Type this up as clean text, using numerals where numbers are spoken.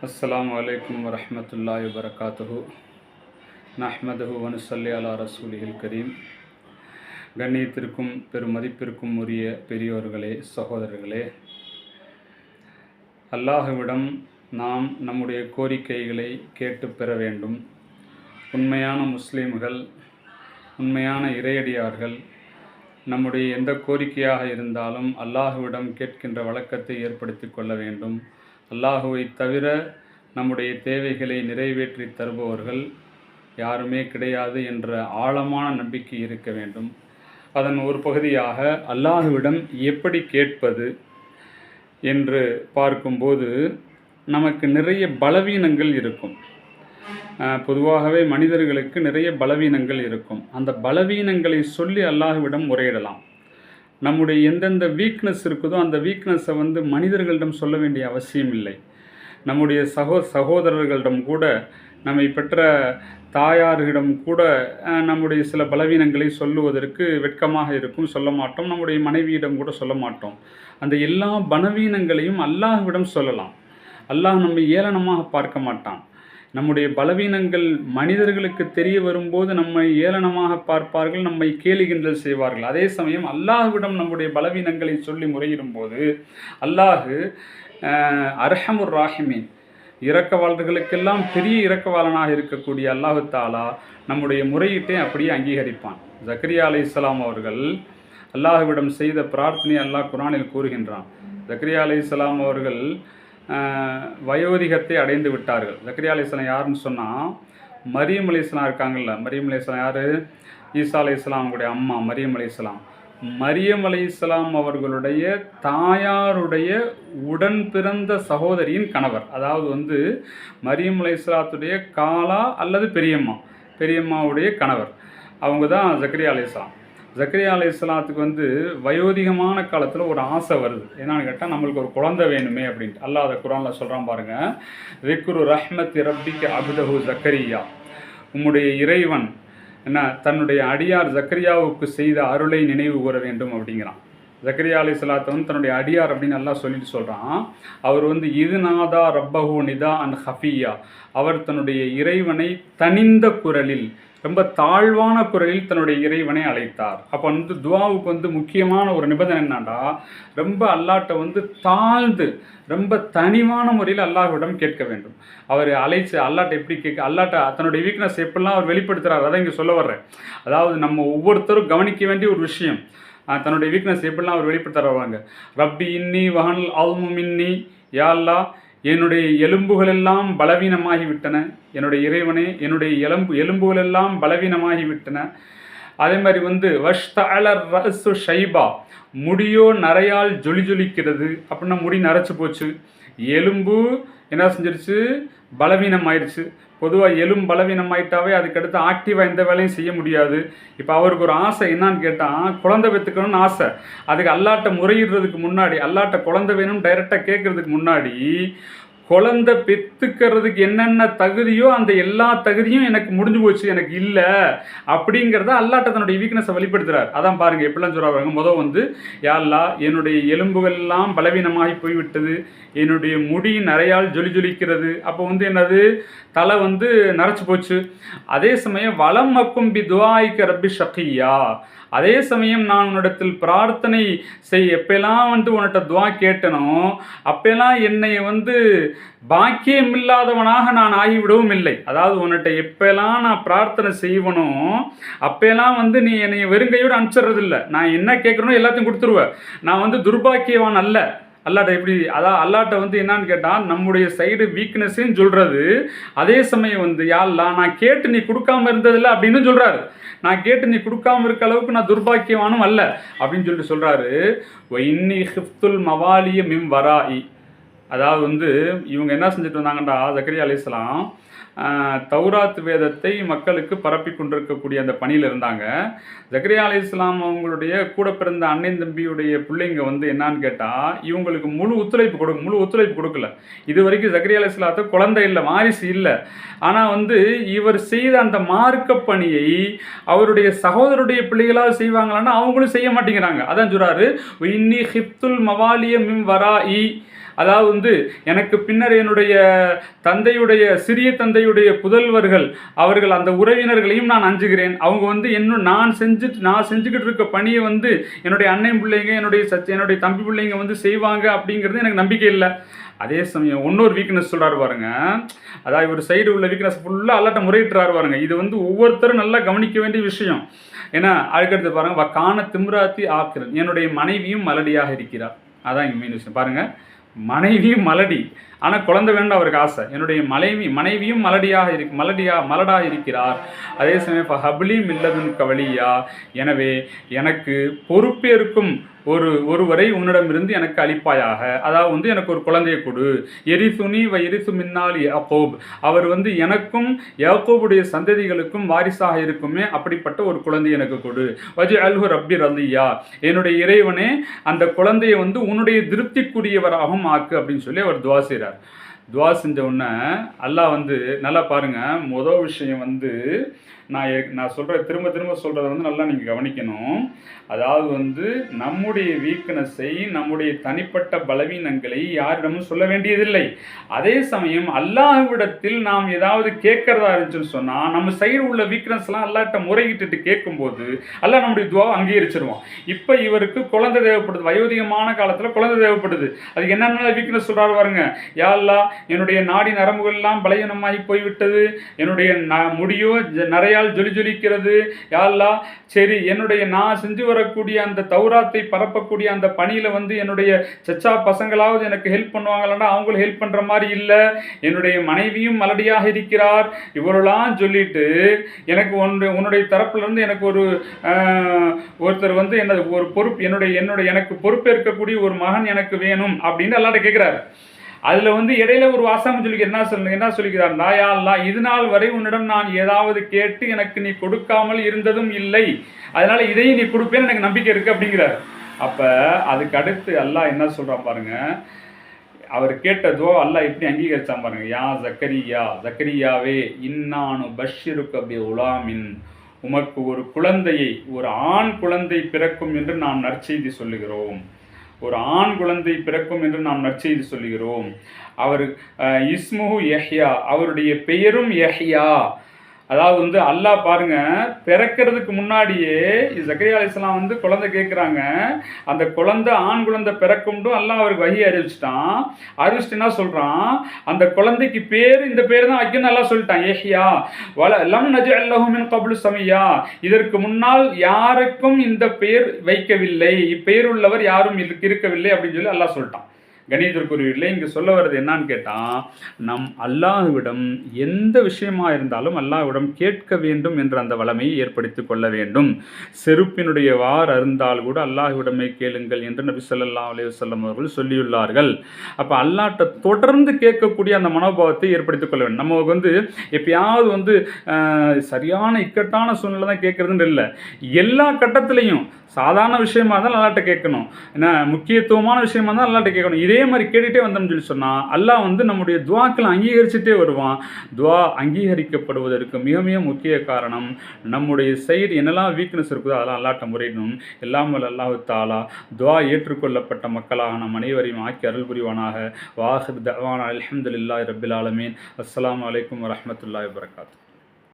அஸ்ஸலாமு அலைக்கும் வரஹ்மத்துல்லாஹி வபரகாத்துஹு. நஹ்மதுஹு வனுஸல்லி அலா ரசூலிஹில் கரீம். கண்ணியத்திற்கும் பெருமதிப்பிற்கும் உரிய பெரியோர்களே, சகோதரர்களே, அல்லாஹுவிடம் நாம் நம்முடைய கோரிக்கைகளை கேட்டு பெற வேண்டும். உண்மையான முஸ்லீம்கள், உண்மையான இறையடியார்கள் நம்முடைய எந்த கோரிக்கையாக இருந்தாலும் அல்லாஹுவிடம் கேட்கின்ற வழக்கத்தை ஏற்படுத்தி கொள்ள வேண்டும். அல்லாஹுவை தவிர நம்முடைய தேவைகளை நிறைவேற்றி தருபவர்கள் யாருமே கிடையாது என்ற ஆழமான நம்பிக்கை இருக்க வேண்டும். அதன் ஒரு பகுதியாக அல்லாஹுவிடம் எப்படி கேட்பது என்று பார்க்கும்போது நமக்கு நிறைய பலவீனங்கள் இருக்கும். பொதுவாகவே மனிதர்களுக்கு நிறைய பலவீனங்கள் இருக்கும். அந்த பலவீனங்களை சொல்லி அல்லாஹுவிடம் முறையிடலாம். நம்முடைய எந்தெந்த வீக்னஸ் இருக்குதோ அந்த வீக்னஸை மனிதர்களிடம் சொல்ல வேண்டிய அவசியம் இல்லை. நம்முடைய சகோதரர்களிடம் கூட, நம்மை பெற்ற தாயார்களிடம் கூட நம்முடைய சில பலவீனங்களை சொல்லுவதற்கு வெட்கமாக இருக்கும், சொல்ல மாட்டோம். நம்முடைய மனைவியிடம் கூட சொல்ல மாட்டோம். அந்த எல்லா பலவீனங்களையும் அல்லாஹ்விடம் சொல்லலாம். அல்லாஹ் நம்மை ஏளனமாக பார்க்க மாட்டான். நம்முடைய பலவீனங்கள் மனிதர்களுக்கு தெரிய வரும்போது நம்மை ஏளனமாக பார்ப்பார்கள், நம்மை கேலி கிண்டல் செய்வார்கள். அதே சமயம் அல்லாஹ்விடம் நம்முடைய பலவீனங்களை சொல்லி முறையிடும்போது அல்லாஹ் அர்ஹமுர் ராஹிமீன், இரக்கவாளர்களுக்கெல்லாம் பெரிய இரக்கவாளனாக இருக்கக்கூடிய அல்லாஹு தாலா நம்முடைய முறையீட்டை அப்படியே அங்கீகரிப்பான். ஜக்கரியா அலைஹிஸ்ஸலாம் அவர்கள் அல்லாஹ்விடம் செய்த பிரார்த்தனை அல்லாஹ் குர்ஆனில் கூறுகின்றான். ஜக்கரியா அலைஹிஸ்ஸலாம் அவர்கள் வயோதிகத்தை அடைந்து விட்டார்கள். ஜக்கரியா அலைஹிஸ்ஸலாம் யாருன்னு சொன்னால், மரியம் அலைஹிஸ்ஸலாம் இருக்காங்கல்ல. மரியம் அலைஹிஸ்ஸலாம் யார்? ஈசா அலைஹிஸ்ஸலாம் அவங்களுடைய அம்மா மரியம் அலைஹிஸ்ஸலாம். மரியம் அலைஹிஸ்ஸலாம் அவர்களுடைய தாயாருடைய உடன் பிறந்த சகோதரியின் கணவர். அதாவது மரியம் அலைஹிஸ்ஸலாத்துடைய காலா அல்லது பெரியம்மாவுடைய கணவர். அவங்க தான் ஜக்கரியா அலைஹிஸ்ஸலாம். ஜக்கரியா அலைஹிஸ்ஸலாத்துக்கு வயோதிகமான காலத்தில் ஒரு ஆசை வருது. என்னன்னு கேட்டால், நம்மளுக்கு ஒரு குழந்தை வேணுமே அப்படின்ட்டு. அல்லாஹ் அதை குர்ஆனில் சொல்கிறான் பாருங்கள். ذِكْرُ رَحْمَةِ رَبِّكَ عَبْدَهُ زَكَرِيَّا, உம்முடைய இறைவன் தன்னுடைய அடியார் ஜக்கரியாவுக்கு செய்த அருளை நினைவு கூற வேண்டும் அப்படிங்கிறான். ஜக்கரியா அலைஹிஸ்ஸலாத்தை தன்னுடைய அடியார் அப்படின்னு எல்லாம் சொல்லிட்டு சொல்கிறான். அவர் இது நாதா ரப்பஹு நிதா அன் ஹஃபியா, அவர் தன்னுடைய இறைவனை தனிந்த குரலில், ரொம்ப தாழ்வான குரலில் தன்னுடைய இறைவனை அழைத்தார். அப்போ துவாவுக்கு முக்கியமான ஒரு நிபந்தனை என்னன்னா, ரொம்ப அல்லாட்ட தாழ்ந்து ரொம்ப தனிவான முறையில் அல்லாஹ்விடம் கேட்க வேண்டும். அவர் அழைச்சு அல்லாட்ட எப்படி அல்லாட்ட தன்னுடைய வீக்னஸ் எப்படிலாம் அவர் வெளிப்படுத்துகிறார், அதை இங்கே சொல்ல வர்றேன். அதாவது நம்ம ஒவ்வொருத்தரும் கவனிக்க வேண்டிய ஒரு விஷயம், தன்னுடைய வீக்னஸ் எப்படிலாம் அவர் வெளிப்படுத்துகிறாங்க. ரப்பி இன்னி வஹனுல் அல்மு மின்னி, யா அல்லாஹ் என்னுடைய எலும்புகளெல்லாம் பலவீனமாகிவிட்டன. என்னுடைய இறைவனே, என்னுடைய எலும்புகளெல்லாம் பலவீனமாகிவிட்டன. அதே மாதிரி வஷ்தஅல ரஅஸு ஷைபா, முடியோ நரையால் ஜொலிக்கிறது. அப்படின்னா முடி நரைச்சி போச்சு, எலும்பு என்ன செஞ்சிருச்சு, பலவீனம் ஆயிடுச்சு. பொதுவாக எலும்பு பலவீனம் ஆகிட்டாவே அதுக்கடுத்து ஆக்டிவாக எந்த வேலையும் செய்ய முடியாது. இப்போ அவருக்கு ஒரு ஆசை என்னன்னு கேட்டால், குழந்தை பெற்றுக்கணும்னு ஆசை. அதுக்கு அல்லாட்ட முறையிடுறதுக்கு முன்னாடி, அல்லாட்ட குழந்தை வேணும் டைரெக்டாக கேட்குறதுக்கு முன்னாடி, குழந்தை பெற்றுக்கிறதுக்கு என்னென்ன தகுதியோ அந்த எல்லா தகுதியும் எனக்கு முடிஞ்சு போச்சு, எனக்கு இல்லை அப்படிங்கிறத அல்லாட்ட தன்னுடைய வீக்னஸை வெளிப்படுத்துகிறார். அதான் பாருங்கள் எப்படிலாம் சொல்கிறாங்க. யா அல்லாஹ் என்னுடைய எலும்புகள் எல்லாம் பலவீனமாகி போய்விட்டது, என்னுடைய முடி நரையால் ஜொலிக்கிறது. அப்போ என்னது, தலை நரைச்சி போச்சு. அதே சமயம் வலம் மக்கும் பி துஆயிக்க ரப்பி ஷகியா, அதே சமயம் நான் உன்னிடத்தில் பிரார்த்தனை எப்பெல்லாம் உன்னிட்ட துவா கேட்டனோ அப்பெல்லாம் என்னை பாக்கியம் இல்லாதவனாக நான் ஆகிவிடவும் இல்லை. அதாவது உன்னிட்ட எப்பெல்லாம் நான் பிரார்த்தனை செய்வனோ அப்பெல்லாம் நீ என்னை வெறுங்கையோடு அனுப்பிச்சிடுறதில்லை. நான் என்ன கேட்குறனோ எல்லாத்தையும் கொடுத்துருவேன். நான் துர்பாக்கியவான் அல்ல. அல்லாட்ட எப்படி, அதான் அல்லாட்ட என்னான்னு கேட்டால், நம்முடைய சைடு வீக்னஸ்ன்னு சொல்கிறது. அதே சமயம் யா அல்லாஹ் நான் கேட்டு நீ கொடுக்காம இருந்ததில்லை அப்படின்னு சொல்கிறாரு. நான் கேட்டு நீ கொடுக்காம இருக்க அளவுக்கு நான் துர்பாக்கியவானும் அல்ல அப்படின்னு சொல்லிட்டு சொல்கிறாரு. இன்னி ஹிஃப்துல் மவாலிய மிம் வராஇ, அதாவது இவங்க என்ன செஞ்சுட்டு வந்தாங்கன்றா, ஜக்கரியா அலைஹிஸ்ஸலாம் தௌராத் வேதத்தை மக்களுக்கு பரப்பி கொண்டிருக்கக்கூடிய அந்த பணியில் இருந்தாங்க. ஜக்கரியா அலைஹிஸ்ஸலாம் அவங்களுடைய கூட பிறந்த அண்ணன் தம்பியுடைய பிள்ளைங்க என்னான்னு கேட்டால், இவங்களுக்கு முழு ஒத்துழைப்பு கொடுக்கல. இது வரைக்கும் ஜக்கரியா அலைஹிஸ்ஸலாத்தை குழந்தை இல்லை, வாரிசு இல்லை. ஆனால் இவர் செய்த அந்த மார்க்க பணியை அவருடைய சகோதரருடைய பிள்ளைகளால் செய்வாங்களான்னா அவங்களும் செய்ய மாட்டேங்கிறாங்க. அதான் சொல்கிறாரு, இன்னி ஹிப்துல் மவாலிய மிம் வராஇ, அதாவது வந்து எனக்கு பின்னர் என்னுடைய தந்தையுடைய சிறிய தந்தையுடைய புதல்வர்கள் அவர்கள் அந்த உறவினர்களையும் நான் அஞ்சுகிறேன். அவங்க வந்து நான் செஞ்சுக்கிட்டு இருக்க பணியை வந்து என்னுடைய அண்ணன் பிள்ளைங்க என்னுடைய தம்பி பிள்ளைங்க வந்து செய்வாங்க அப்படிங்கிறது எனக்கு நம்பிக்கை இல்லை. அதே சமயம் இன்னொரு வீக்னஸ் சொல்கிறாரு பாருங்க. அதாவது ஒரு சைடு உள்ள வீக்னஸ் ஃபுல்லாக அல்லாட்ட முறையிட்டுறாரு பாருங்க. இது வந்து ஒவ்வொருத்தரும் நல்லா கவனிக்க வேண்டிய விஷயம். ஏன்னா அதுக்கடுத்து பாருங்க, காண திம்ராத்தி ஆக்கிரன், என்னுடைய மனைவியும் மலடியாக இருக்கிறார். அதான் இங்கே மெயின் விஷயம் பாருங்க. மனைவியும் மலடி, ஆனால் குழந்தை வேண்டும் அவருக்கு ஆசை. என்னுடைய மனைவியும் மலடாக இருக்கிறார். அதே சமயம் ஹப்லி மில்லதுன் கவலியா, எனவே எனக்கு பொறுப்பேற்கும் ஒருவரை உன்னிடமிருந்து எனக்கு அளிப்பாயாக. அதாவது வந்து எனக்கு ஒரு குழந்தையை கொடு. எரிசுனி எரிசு மின்னால் யாக்கோப், அவர் வந்து எனக்கும் யாக்கோபுடைய சந்ததிகளுக்கும் வாரிசாக இருக்குமே, அப்படிப்பட்ட ஒரு குழந்தை எனக்கு கொடு. வஜி அல்ஹு ரப்பி ரலியா, என்னுடைய இறைவனே அந்த குழந்தையை வந்து உன்னுடைய திருப்திக்குரியவராகவும் ஆக்கு அப்படின்னு சொல்லி அவர் துவா செய்கிறார். துவா செஞ்ச உடனே அல்லாஹ் வந்து நல்லா பாருங்கள். முதல் விஷயம் வந்து நான் சொல்கிற திரும்ப சொல்கிறத வந்து நல்லா நீங்கள் கவனிக்கணும். அதாவது வந்து நம்முடைய வீக்னஸை, நம்முடைய தனிப்பட்ட பலவீனங்களை யாரிடமும் சொல்ல வேண்டியதில்லை. அதே சமயம் அல்லாஹ்விடத்தில் நாம் ஏதாவது கேட்கறதா இருந்துச்சுன்னு சொன்னால் நம்ம சைடு உள்ள வீக்னஸ்லாம் அல்லாஹ்ட்ட முறையிட்டு கேட்கும்போது அல்லாஹ் நம்முடைய துவாவை அங்கீகரிச்சிருவோம். இப்போ இவருக்கு குழந்தை தேவைப்படுது, வயோதிகமான காலத்தில் குழந்தை தேவைப்படுது. அதுக்கு என்னென்ன வீக்னஸ் சொல்கிறாரு பாருங்க. யா அல்லாஹ், என்னுடைய நாடி நரம்புகள்லாம் பலவீனமாகி போய்விட்டது, என்னுடைய முடியோ நிறையால் ஜொலிக்கிறது. யா அல்லாஹ், சரி என்னுடைய நான் செஞ்சு வரக்கூடிய அந்த தௌராத்தை பரப்பக்கூடிய அந்த பணியில் வந்து என்னுடைய சச்சா பசங்களாவது எனக்கு ஹெல்ப் பண்ணுவாங்களான்னா அவங்களும் ஹெல்ப் பண்ணுற மாதிரி இல்லை. என்னுடைய மனைவியும் மலடியாக இருக்கிறார். இவரெல்லாம் சொல்லிட்டு எனக்கு உன்னுடைய தரப்புலேருந்து எனக்கு ஒருத்தர் வந்து ஒரு பொறுப்பு எனக்கு பொறுப்பேற்கக்கூடிய ஒரு மகன் எனக்கு வேணும் அப்படின்னு எல்லாட்ட கேட்குறாரு. அதில் வந்து இடையில ஒரு வாசகம் என்ன சொல்லிக்கிறார், யா அல்லாஹ், இது நாள் வரை உன்னிடம் நான் ஏதாவது கேட்டு எனக்கு நீ கொடுக்காமல் இருந்ததும் இல்லை, அதனால இதையும் நீ கொடுப்பேன்னு எனக்கு நம்பிக்கை இருக்கு அப்படிங்கிறார். அப்போ அதுக்கு அடுத்து அல்லாஹ் என்ன சொல்கிறான் பாருங்க. அவர் கேட்டதோ அல்லாஹ் எப்படி அங்கீகரிச்சான் பாருங்க. யா ஜக்கரியாவே, இன்னானு பஷ்ஷிருக்க பி உலாமின், உமக்கு ஒரு குழந்தையை, ஒரு ஆண் குழந்தை பிறக்கும் என்று நாம் நற்செய்தி சொல்லுகிறோம். ஒரு ஆண் குழந்தை பிறக்கும் என்று நாம் நற்செய்தி சொல்லுகிறோம். அவர் இஸ்முஹு யஹ்யா, அவருடைய பெயரும் யஹ்யா. அதாவது வந்து அல்லாஹ் பாருங்க, பிறக்கிறதுக்கு முன்னாடியே ஜக்கரியா அலைஹிஸ்ஸலாம் வந்து குழந்தை கேட்குறாங்க. அந்த குழந்தை ஆண் குழந்தை பிறக்கும்டும் அல்லாஹ் அவருக்கு வஹி அறிவிச்சுட்டு என்ன சொல்கிறான், அந்த குழந்தைக்கு இந்த பேர் தான் வைக்கணும் நல்லா சொல்லிட்டான். ஏஹியா லம் நஜஅல் லஹு மின் கப்லு சமியா, இதற்கு முன்னால் யாருக்கும் இந்த பெயர் வைக்கவில்லை, இப்பெயர் உள்ளவர் யாரும் இருக்கவில்லை அப்படின்னு சொல்லி அல்லாஹ் சொல்லிட்டான். கணிதத்திற்குரியவில்லை. இங்கே சொல்ல வர்றது என்னான்னு கேட்டால், நம் அல்லாஹ்விடம் எந்த விஷயமா இருந்தாலும் அல்லாஹ்விடம் கேட்க வேண்டும் என்ற அந்த வளமையை ஏற்படுத்தி கொள்ள வேண்டும். செருப்பினுடைய வார் அருந்தால் கூட அல்லாஹ்விடமே கேளுங்கள் என்று நபி ஸல்லல்லாஹு அலைஹி வஸல்லம் அவர்கள் சொல்லியுள்ளார்கள். அப்போ அல்லாஹ்ட்ட தொடர்ந்து கேட்கக்கூடிய அந்த மனோபாவத்தை ஏற்படுத்திக் கொள்ள வேண்டும். நம்ம வந்து எப்பயாவது வந்து சரியான இக்கட்டான சூழ்நிலை தான் கேட்குறதுன்னு இல்லை, எல்லா கட்டத்திலையும் சாதாரண விஷயமா இருந்தால் அல்லாஹ்ட்ட கேட்கணும், ஏன்னா முக்கியத்துவமான விஷயமா இருந்தால் அல்லாஹ்ட்ட கேட்கணும். இதே மாதிரி கேட்டுகிட்டே வந்தோம்னு சொல்லி சொன்னால் அல்லாஹ் வந்து நம்முடைய துவாக்களை அங்கீகரிச்சுட்டே வருவான். துவா அங்கீகரிக்கப்படுவதற்கு மிக மிக முக்கிய காரணம் நம்முடைய சைடு என்னெல்லாம் வீக்னஸ் இருக்குதோ அதெல்லாம் அல்லாஹ்ட்ட முறையிடணும். எல்லாமல் அல்லாஹு தஆலா துவா ஏற்றுக்கொள்ளப்பட்ட மக்களாக நம் அனைவரையும் ஆக்கி அருள் புரிவானாக. வாஹிர் தஅவானா அல்ஹம்துலில்லாஹி ரப்பில் ஆலமீன். அஸ்ஸலாமு அலைக்கும் வரஹ்மத்துல்லாஹி வபரகாத்துஹு.